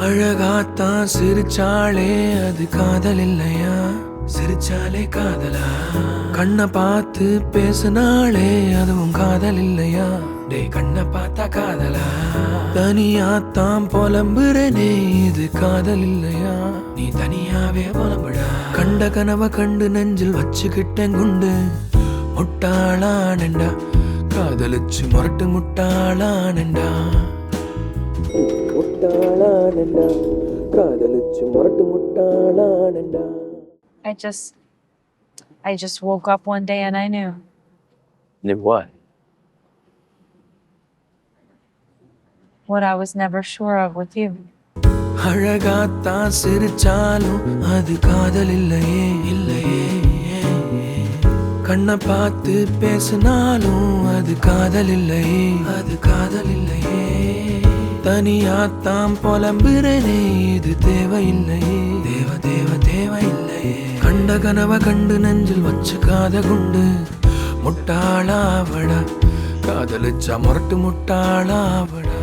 அழகாத்தான் சிரிச்சாளே அது காதல் இல்லையா? சிரிச்சாலே காதலா? கண்ணை பார்த்து பேசினாளே அதுவும் காதல் இல்லையா? டே கண்ணை பார்த்தா காதலா? தனியாத்தான் புலம்புறனே இது காதல் இல்லையா? நீ தனியாவே புலம்புடா. கண்ட கனவை கண்டு நெஞ்சில் வச்சுக்கிட்டேன் குண்டு. முட்டாளானண்டா காதலிச்சு முரட்டு முட்டாளானண்டா. முட்டாளானண்டா காதலிச்சு முரட்டு முட்டாளானண்டா. I just woke up one day and I knew. Knew what? What I was never sure of with you. அழகாத்தான் சிரிச்சாலும் அது காதல் இல்லையே இல்லையே. கண்ணை பார்த்து பேசினாலும் அது காதல் இல்லையே அது காதல் இல்லையே. தனியாத்தான் புலம்புறனே இது தேவையில்லையே தேவ தேவ தேவையில்லையே. கண்ட கனவை கண்டு நெஞ்சில் வச்சுக்காத குண்டு. முட்டாளாவடா காதலிச்சா முரட்டு முட்டாளாவடா.